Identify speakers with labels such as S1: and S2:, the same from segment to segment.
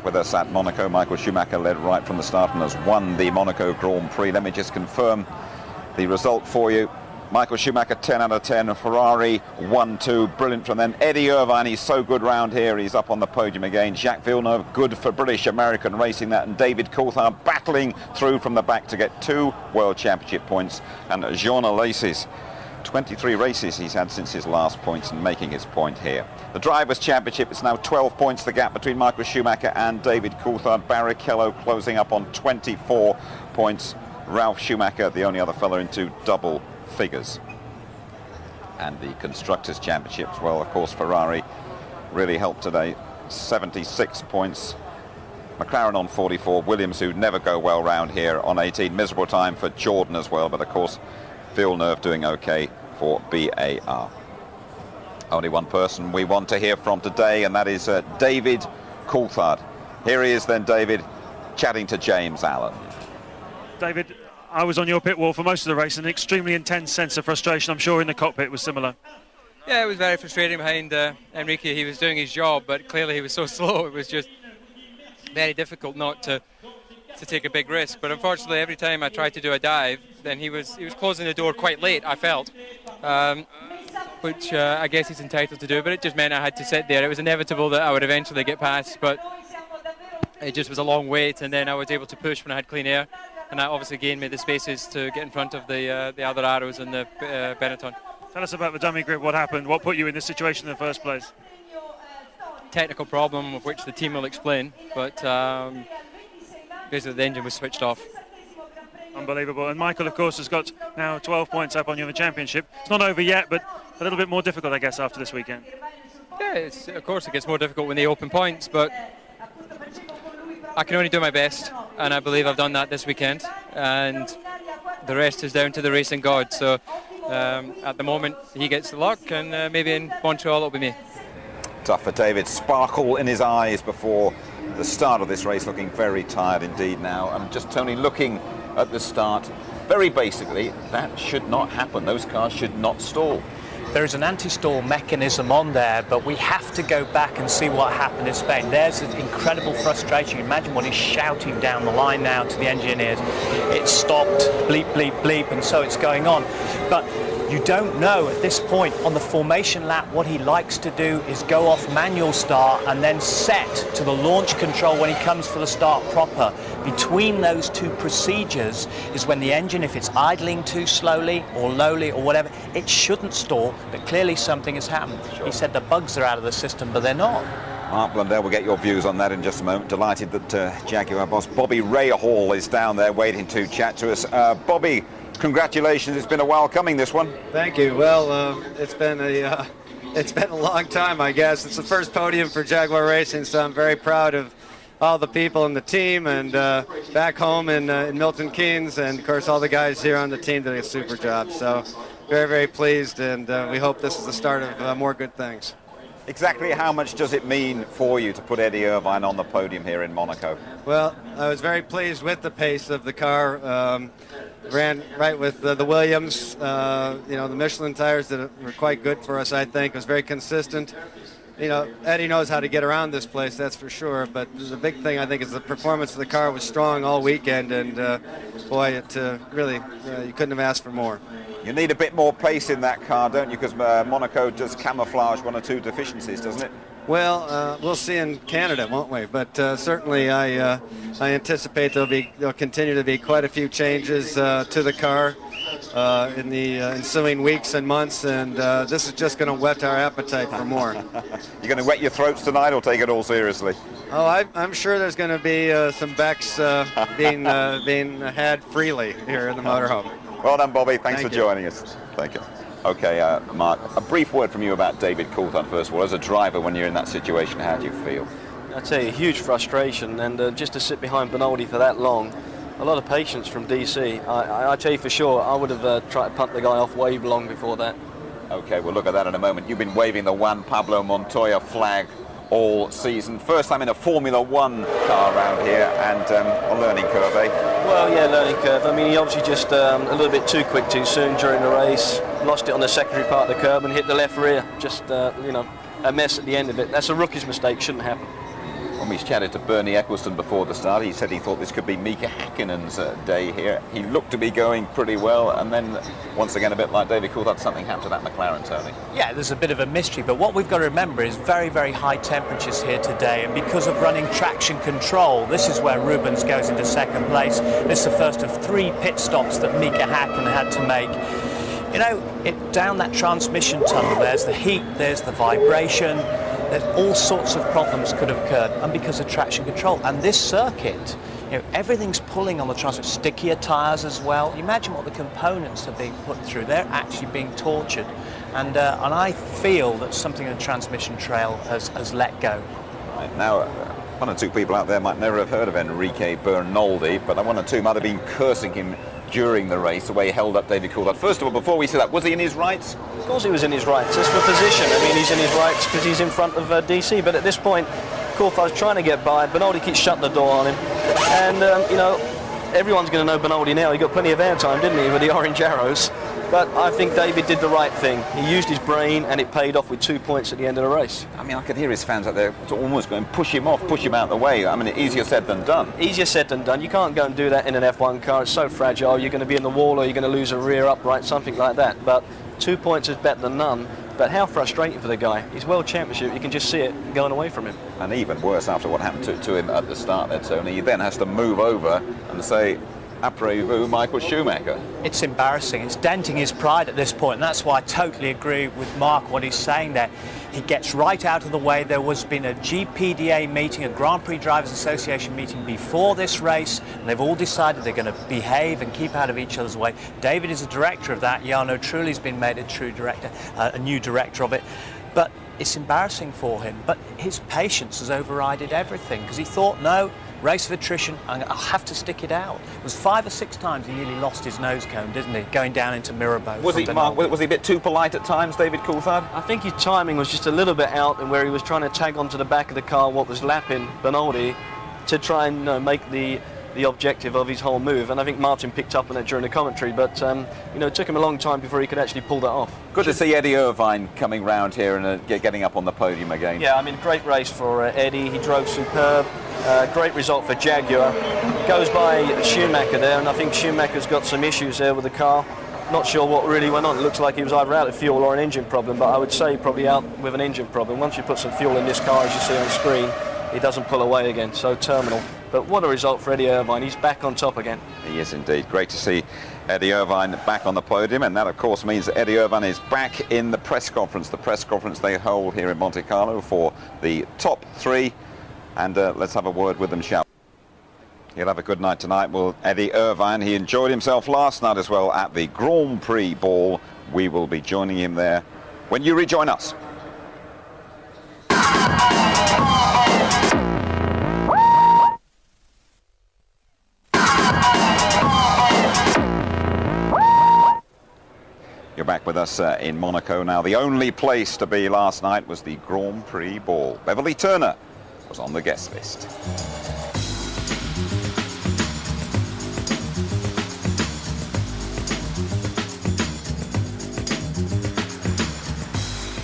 S1: back with us at Monaco. Michael Schumacher led right from the start and has won the Monaco Grand Prix. Let me just confirm the result for you. Michael Schumacher 10 out of 10, Ferrari 1-2, brilliant from them. Eddie Irvine, he's so good round here, he's up on the podium again. Jacques Villeneuve, good for British American Racing, that, and David Coulthard battling through from the back to get 2 World Championship points. And Jean Alesi, 23 races he's had since his last points and making his point here. The Drivers' Championship is now 12 points, the gap between Michael Schumacher and David Coulthard. Barrichello closing up on 24 points. Ralf Schumacher, the only other fellow into double figures. And the Constructors' Championships, well, of course, Ferrari really helped today. 76 points. McLaren on 44. Williams, who never go well round here, on 18. Miserable time for Jordan as well, but of course Villeneuve doing okay for BAR. Only one person we want to hear from today, and that is David Coulthard. Here he is then, David, chatting to James Allen.
S2: David, I was on your pit wall for most of the race, an extremely intense sense of frustration. I'm sure in the cockpit was similar.
S3: Yeah, it was very frustrating behind Enrique. He was doing his job, but clearly he was so slow. It was just very difficult not to take a big risk. But unfortunately, every time I tried to do a dive, then he was closing the door quite late, I felt, which I guess he's entitled to do. But it just meant I had to sit there. It was inevitable that I would eventually get past, but it just was a long wait, and then I was able to push when I had clean air. And that obviously gained me the spaces to get in front of the other arrows and the Benetton.
S2: Tell us about the dummy grip, what happened, what put you in this situation in the first place?
S3: Technical problem of which the team will explain, but basically the engine was switched off.
S2: Unbelievable. And Michael, of course, has got now 12 points up on you in the championship. It's not over yet, but a little bit more difficult, I guess, after this weekend.
S3: Yeah, of course it gets more difficult when they open points, but I can only do my best, and I believe I've done that this weekend, and the rest is down to the racing god. So at the moment he gets the luck, and maybe in Montreal it'll be me.
S1: Tough for David. Sparkle in his eyes before the start of this race, looking very tired indeed now. I'm just, Tony, looking at the start. Very basically, that should not happen. Those cars should not stall.
S4: There is an anti-stall mechanism on there, but we have to go back and see what happened in Spain. There's an incredible frustration. You imagine what he's shouting down the line now to the engineers. It stopped, bleep, bleep, bleep, and so it's going on. But you don't know at this point on the formation lap. What he likes to do is go off manual start and then set to the launch control when he comes for the start proper. Between those two procedures is when the engine, if it's idling too slowly or lowly or whatever, it shouldn't stall, but clearly something has happened. Sure. He said the bugs are out of the system, but they're not.
S1: Mark Blundell will get your views on that in just a moment. Delighted that Jaguar boss Bobby Rahal is down there waiting to chat to us. Bobby, congratulations, it's been a while coming, this one.
S5: Thank you. Well, it's been a long time, I guess. It's the first podium for Jaguar Racing, so I'm very proud of all the people in the team, and back home in Milton Keynes, and of course all the guys here on the team doing a super job. So very, very pleased, and we hope this is the start of more good things.
S1: Exactly how much does it mean for you to put Eddie Irvine on the podium here in Monaco?
S5: Well, I was very pleased with the pace of the car. Ran right with the Williams. The Michelin tires that were quite good for us, I think. It was very consistent. Eddie knows how to get around this place, that's for sure. But the big thing, I think, is the performance of the car was strong all weekend. And, boy, it really, you couldn't have asked for more.
S1: You need a bit more pace in that car, don't you? Because Monaco does camouflage one or two deficiencies, doesn't it?
S5: Well, we'll see in Canada, won't we? But certainly I anticipate there'll continue to be quite a few changes to the car in the ensuing weeks and months, and this is just going to whet our appetite for more.
S1: You're going to wet your throats tonight or take it all seriously?
S5: Oh, I'm sure there's going to be some becks being had freely here in the motorhome.
S1: Well done, Bobby. Thanks for joining us. Thank you. Okay, Mark, a brief word from you about David Coulthard, first of all. As a driver, when you're in that situation, how do you feel?
S6: I tell you, huge frustration, and just to sit behind Benaldi for that long, a lot of patience from DC. I tell you for sure, I would have tried to punt the guy off way long before that.
S1: Okay, we'll look at that in a moment. You've been waving the Juan Pablo Montoya flag all season. First time in a Formula One car around here, and a learning curve, eh?
S6: Well, yeah, learning curve. I mean, he obviously just a little bit too quick too soon during the race, lost it on the secondary part of the curb and hit the left rear. Just, a mess at the end of it. That's a rookie's mistake, shouldn't happen.
S1: When we chatted to Bernie Eccleston before the start, he said he thought this could be Mika Häkkinen's day here. He looked to be going pretty well, and then once again, a bit like David Coulthard, something happened to that McLaren, Tony.
S4: Yeah, there's a bit of a mystery, but what we've got to remember is very, very high temperatures here today, and because of running traction control, this is where Rubens goes into second place. This is the first of 3 pit stops that Mika Häkkinen had to make. You know, down that transmission tunnel, there's the heat, there's the vibration, there's all sorts of problems could have occurred, and because of traction control. And this circuit, you know, everything's pulling on the transmission, stickier tyres as well. Imagine what the components are being put through. They're actually being tortured. And I feel that something in the transmission trail has let go.
S1: Right, now, one or two people out there might never have heard of Enrique Bernoldi, but one or two might have been cursing him during the race, the way he held up David Coulthard. First of all, before we see that, was he in his rights?
S6: Of course he was in his rights. It's for position. I mean, he's in his rights because he's in front of DC. But at this point, Coulthard's trying to get by. Bernoldi keeps shutting the door on him. And, you know, everyone's going to know Bernoldi now. He got plenty of airtime, didn't he, with the orange arrows. But I think David did the right thing. He used his brain, and it paid off with 2 points at the end of the race.
S1: I mean, I could hear his fans out there almost going, push him off, push him out of the way. I mean, easier said than done.
S6: Easier said than done. You can't go and do that in an F1 car. It's so fragile. You're going to be in the wall, or you're going to lose a rear upright, something like that. But 2 points is better than none. But how frustrating for the guy. His World Championship, you can just see it going away from him.
S1: And even worse after what happened to him at the start there, Tony. He then has to move over and say, après vous, Michael Schumacher.
S4: It's embarrassing. It's denting his pride at this point, and that's why I totally agree with Mark, what he's saying there. He gets right out of the way. There was been a GPDA meeting, a Grand Prix Drivers Association meeting before this race, and they've all decided they're going to behave and keep out of each other's way. David is a director of that. Jarno Trulli's been made a true director, a new director of it. But it's embarrassing for him. But his patience has overridden everything, because he thought, no, race of attrition, I'll have to stick it out. It was 5 or 6 times he nearly lost his nose cone, didn't he, going down into Mirabeau.
S1: Was he a bit too polite at times, David Coulthard?
S6: I think his timing was just a little bit out, and where he was trying to tag onto the back of the car what was lapping Bernoldi to try and make the objective of his whole move. And I think Martin picked up on it during the commentary, but it took him a long time before he could actually pull that off.
S1: Good to see Eddie Irvine coming round here and getting up on the podium again.
S6: Yeah, I mean, great race for Eddie. He drove superb. Great result for Jaguar. Goes by Schumacher there, and I think Schumacher's got some issues there with the car. Not sure what really went on. It looks like he was either out of fuel or an engine problem, but I would say probably out with an engine problem. Once you put some fuel in this car, as you see on screen, he doesn't pull away again, so terminal. But what a result for Eddie Irvine. He's back on top again.
S1: He is indeed. Great to see Eddie Irvine back on the podium, and that of course means that Eddie Irvine is back in the press conference they hold here in Monte Carlo for the top 3. And let's have a word with them, shall we? He'll have a good night tonight. Well, Eddie Irvine, he enjoyed himself last night as well at the Grand Prix ball. We will be joining him there when you rejoin us. You're back with us in Monaco now. The only place to be last night was the Grand Prix ball. Beverly Turner was on the guest list.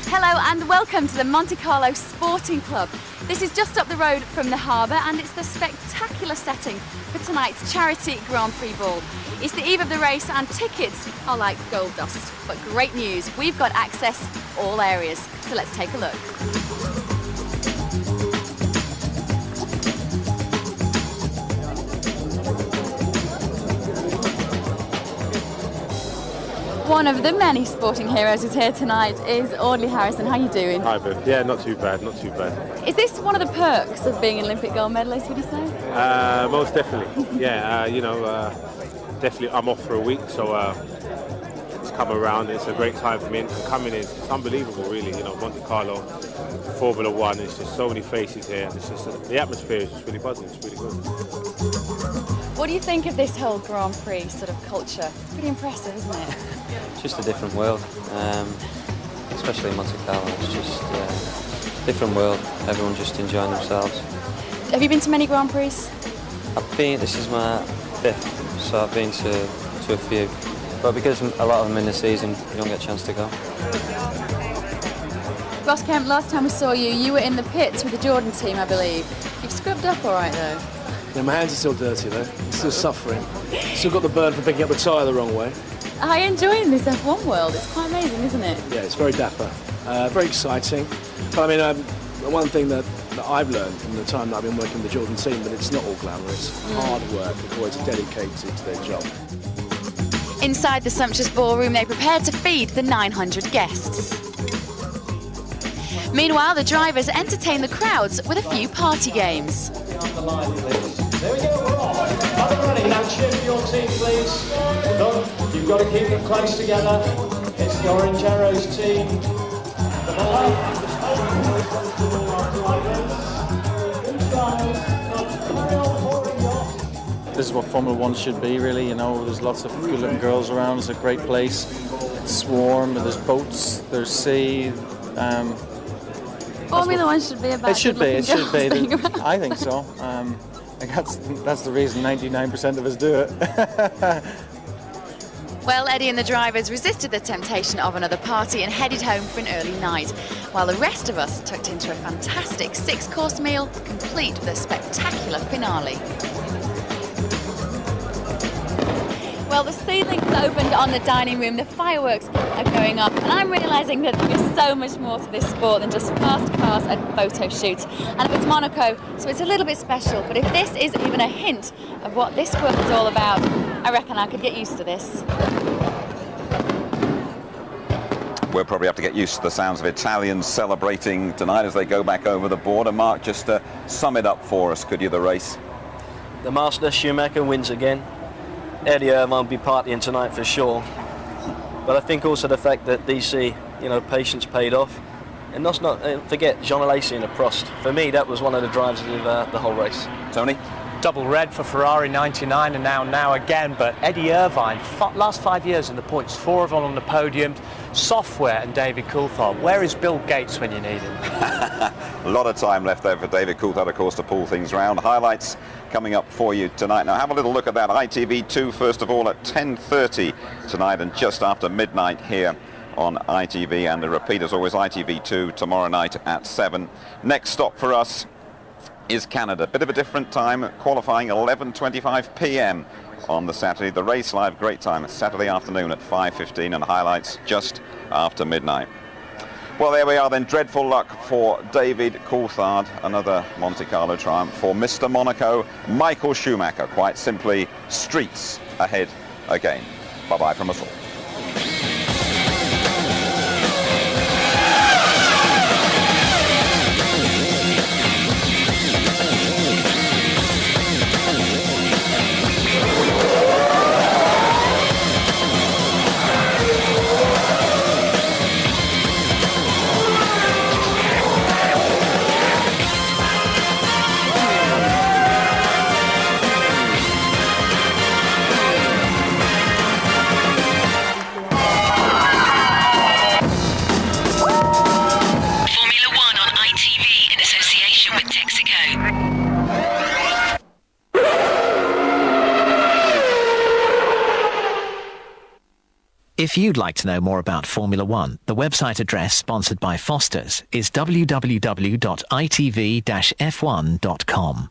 S7: Hello and welcome to the Monte Carlo Sporting Club. This is just up the road from the harbour, and it's the spectacular setting for tonight's charity Grand Prix ball. It's the eve of the race and tickets are like gold dust. But great news, we've got access all areas. So let's take a look. One of the many sporting heroes who's here tonight is Audley Harrison. How are you doing?
S8: Hi, Viv. Yeah, not too bad, not too bad.
S7: Is this one of the perks of being an Olympic gold medalist, would you say?
S8: Most definitely. Yeah, definitely I'm off for a week, so it's come around. It's a great time for me, and coming in, it's unbelievable, really. Monte Carlo, Formula One, it's just so many faces here, and it's just the atmosphere is just really buzzing. It's really good.
S7: What do you think of this whole Grand Prix sort of culture? It's pretty impressive, isn't it?
S9: Just a different world, especially in Monte Carlo. It's just a different world. Everyone just enjoying themselves.
S7: Have you been to many Grand Prix?
S9: This is my 5th, so I've been to a few. But because a lot of them in the season, you don't get a chance to go.
S7: Ross Kemp, last time we saw you, you were in the pits with the Jordan team, I believe. You've up all right, though?
S10: Yeah, my hands are still dirty, though. Still suffering. Still got the burn for picking up the tyre the wrong way.
S7: I enjoy this F1 world. It's quite amazing, isn't it?
S10: Yeah, it's very dapper. Very exciting. But I mean, one thing that I've learned from the time that I've been working with the Jordan team, that it's not all glamorous. Hard work. The boys are dedicated to their job.
S7: Inside the sumptuous ballroom, they prepared to feed the 900 guests. Meanwhile, the drivers entertain the crowds with a few party games.
S11: There we go, we're off. Up and running. Now cheer for your team, please. Look, you've got to keep them close together. It's the Orange Arrows team.
S12: This is what Formula One should be, really. You know, there's lots of good-looking girls around. It's a great place. It's warm. There's boats. There's sea.
S7: Formula One should be about.
S12: It should be. It should be.
S7: being around.
S12: I think so. That's the reason 99% of us do it.
S7: Well, Eddie and the drivers resisted the temptation of another party and headed home for an early night, while the rest of us tucked into a fantastic 6-course meal, complete with a spectacular finale. Well, the ceiling's opened on the dining room, the fireworks are going up, and I'm realising that there is so much more to this sport than just fast cars and photo shoots. And it's Monaco, so it's a little bit special, but if this is even a hint of what this sport is all about, I reckon I could get used to this.
S1: We'll probably have to get used to the sounds of Italians celebrating tonight as they go back over the border. Mark, just sum it up for us, could you, the race?
S6: The master, Schumacher, wins again. Eddie Irvine will be partying tonight for sure. But I think also the fact that DC, patience paid off. And let's not forget Jean Alesi and the Prost. For me, that was one of the drivers of the whole race.
S1: Tony?
S4: Double red for Ferrari, 99, and now again. But Eddie Irvine, last 5 years in the points, 4 of them on the podium. Software and David Coulthard. Where is Bill Gates when you need him?
S1: A lot of time left there for David Coulthard, of course, to pull things round. Highlights coming up for you tonight. Now, have a little look at that. ITV2, first of all, at 10:30 tonight and just after midnight here on ITV. And the repeat, as always, ITV2 tomorrow night at 7. Next stop for us is Canada. Bit of a different time, qualifying 11:25 p.m. on the Saturday. The race live, great time. It's Saturday afternoon at 5:15 and highlights just after midnight. Well, there we are then. Dreadful luck for David Coulthard. Another Monte Carlo triumph for Mr. Monaco, Michael Schumacher. Quite simply, streets ahead again. Bye-bye from us all.
S13: If you'd like to know more about Formula One, the website address sponsored by Foster's is www.itv-f1.com.